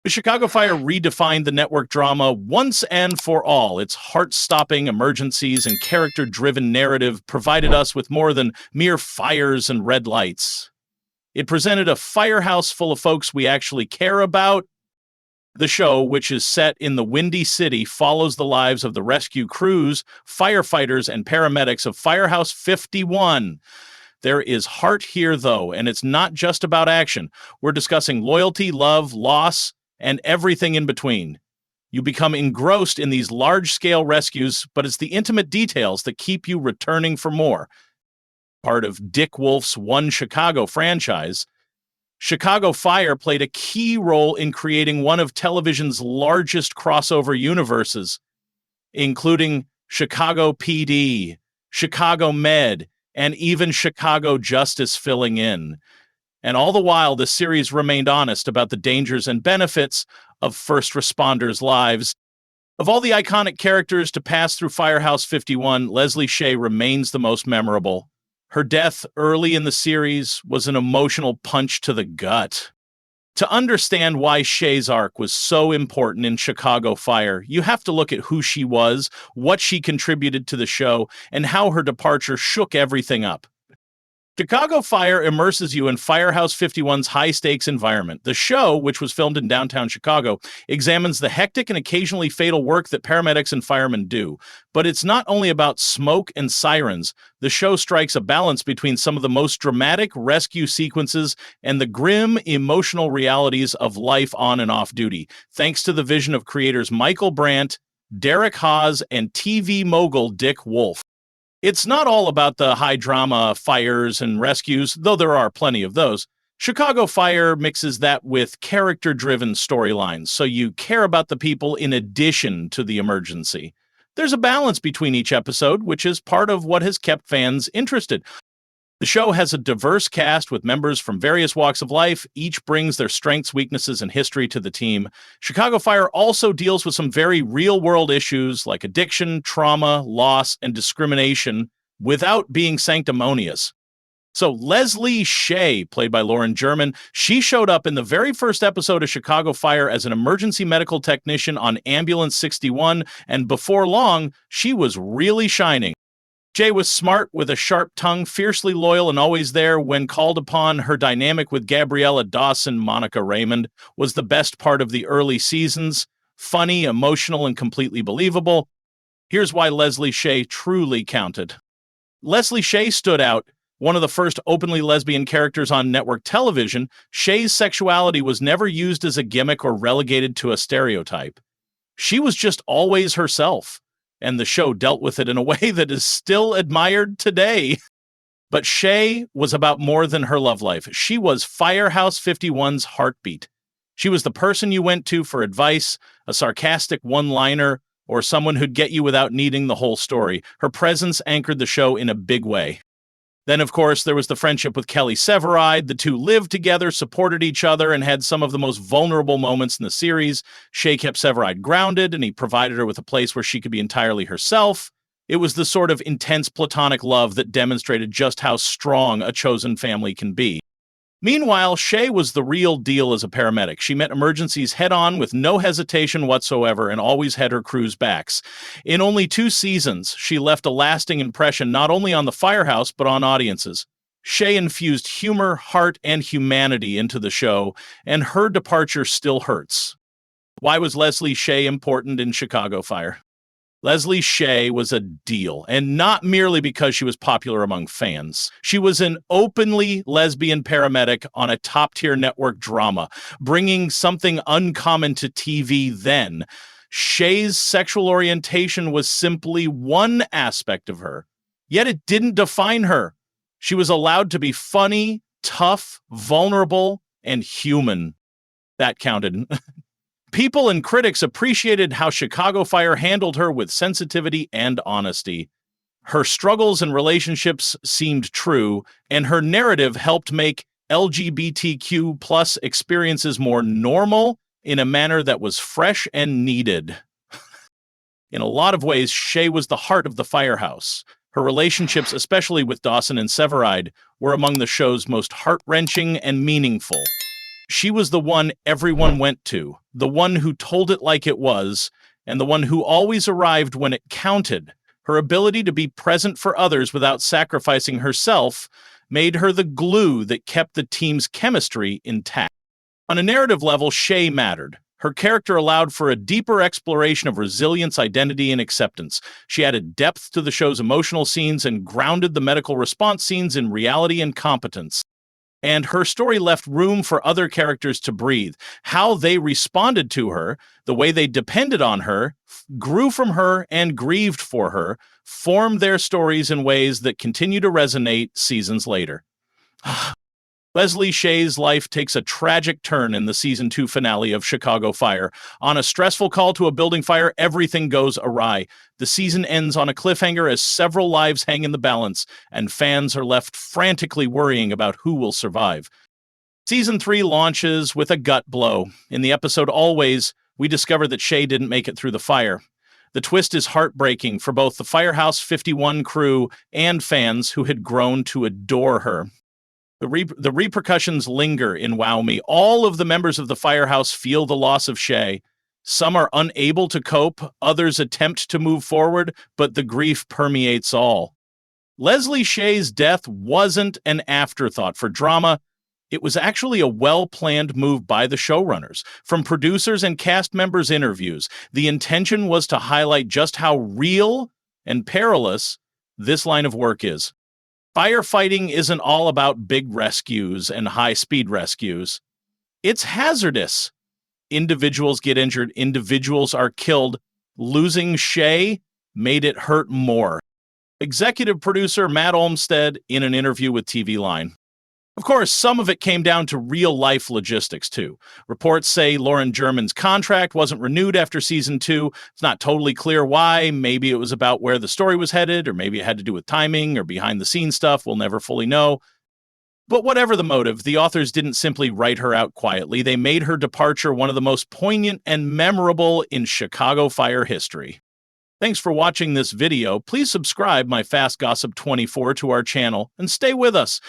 The Chicago Fire redefined the network drama once and for all. Its heart-stopping emergencies and character-driven narrative provided us with more than mere fires and red lights. It presented a firehouse full of folks we actually care about. The show, which is set in the Windy City, follows the lives of the rescue crews, firefighters, and paramedics of Firehouse 51. There is heart here, though, and it's not just about action. We're discussing loyalty, love, loss, and everything in between. You become engrossed in these large-scale rescues, but it's the intimate details that keep you returning for more. Part of Dick Wolf's One Chicago franchise, Chicago Fire played a key role in creating one of television's largest crossover universes, including Chicago PD, Chicago Med, and even Chicago Justice filling in. And all the while, the series remained honest about the dangers and benefits of first responders' lives. Of all the iconic characters to pass through Firehouse 51, Leslie Shay remains the most memorable. Her death early in the series was an emotional punch to the gut. To understand why Shay's arc was so important in Chicago Fire, you have to look at who she was, what she contributed to the show, and how her departure shook everything up. Chicago Fire immerses you in Firehouse 51's high-stakes environment. The show, which was filmed in downtown Chicago, examines the hectic and occasionally fatal work that paramedics and firemen do. But it's not only about smoke and sirens. The show strikes a balance between some of the most dramatic rescue sequences and the grim, emotional realities of life on and off duty, thanks to the vision of creators Michael Brandt, Derek Haas, and TV mogul Dick Wolf. It's not all about the high drama fires and rescues, though there are plenty of those. Chicago Fire mixes that with character-driven storylines, so you care about the people in addition to the emergency. There's a balance between each episode, which is part of what has kept fans interested. The show has a diverse cast with members from various walks of life. Each brings their strengths, weaknesses, and history to the team. Chicago Fire also deals with some very real-world issues like addiction, trauma, loss, and discrimination without being sanctimonious. So Leslie Shay, played by Lauren German, she showed up in the very first episode of Chicago Fire as an emergency medical technician on Ambulance 61, and before long, she was really shining. Shay was smart, with a sharp tongue, fiercely loyal, and always there when called upon. Her dynamic with Gabriella Dawson, Monica Raymond, was the best part of the early seasons. Funny, emotional, and completely believable. Here's why Leslie Shay truly counted. Leslie Shay stood out. One of the first openly lesbian characters on network television, Shay's sexuality was never used as a gimmick or relegated to a stereotype. She was just always herself. And the show dealt with it in a way that is still admired today. But Shay was about more than her love life. She was Firehouse 51's heartbeat. She was the person you went to for advice, a sarcastic one-liner, or someone who'd get you without needing the whole story. Her presence anchored the show in a big way. Then, of course, there was the friendship with Kelly Severide. The two lived together, supported each other, and had some of the most vulnerable moments in the series. Shay kept Severide grounded, and he provided her with a place where she could be entirely herself. It was the sort of intense platonic love that demonstrated just how strong a chosen family can be. Meanwhile, Shay was the real deal as a paramedic. She met emergencies head-on with no hesitation whatsoever and always had her crew's backs. In only 2 seasons, she left a lasting impression not only on the Firehouse but on audiences. Shay infused humor, heart, and humanity into the show, and her departure still hurts. Why was Leslie Shay important in Chicago Fire? Leslie Shay was a deal, and not merely because she was popular among fans. She was an openly lesbian paramedic on a top-tier network drama, bringing something uncommon to TV then. Shay's sexual orientation was simply one aspect of her, yet it didn't define her. She was allowed to be funny, tough, vulnerable, and human. That counted. People and critics appreciated how Chicago Fire handled her with sensitivity and honesty. Her struggles and relationships seemed true, and her narrative helped make LGBTQ+ experiences more normal in a manner that was fresh and needed. In a lot of ways, Shay was the heart of the Firehouse. Her relationships, especially with Dawson and Severide, were among the show's most heart-wrenching and meaningful. She was the one everyone went to, the one who told it like it was, and the one who always arrived when it counted. Her ability to be present for others without sacrificing herself made her the glue that kept the team's chemistry intact. On a narrative level, Shay mattered. Her character allowed for a deeper exploration of resilience, identity, and acceptance. She added depth to the show's emotional scenes and grounded the medical response scenes in reality and competence. And her story left room for other characters to breathe. How they responded to her, the way they depended on her, grew from her and grieved for her, formed their stories in ways that continue to resonate seasons later. Leslie Shay's life takes a tragic turn in the season 2 finale of Chicago Fire. On a stressful call to a building fire, everything goes awry. The season ends on a cliffhanger as several lives hang in the balance, and fans are left frantically worrying about who will survive. Season 3 launches with a gut blow. In the episode Always, we discover that Shay didn't make it through the fire. The twist is heartbreaking for both the Firehouse 51 crew and fans who had grown to adore her. The repercussions linger in Wow Me. All of the members of the Firehouse feel the loss of Shay. Some are unable to cope, others attempt to move forward, but the grief permeates all. Leslie Shay's death wasn't an afterthought for drama. It was actually a well-planned move by the showrunners. From producers and cast members' interviews, the intention was to highlight just how real and perilous this line of work is. Firefighting isn't all about big rescues and high-speed rescues. It's hazardous. Individuals get injured, individuals are killed. Losing Shay made it hurt more. Executive producer Matt Olmstead in an interview with TV Line. Of course, some of it came down to real-life logistics, too. Reports say Lauren German's contract wasn't renewed after season 2. It's not totally clear why. Maybe it was about where the story was headed, or maybe it had to do with timing or behind-the-scenes stuff. We'll never fully know. But whatever the motive, the authors didn't simply write her out quietly. They made her departure one of the most poignant and memorable in Chicago Fire history. Thanks for watching this video. Please subscribe, my Fast Gossip 24, to our channel and stay with us.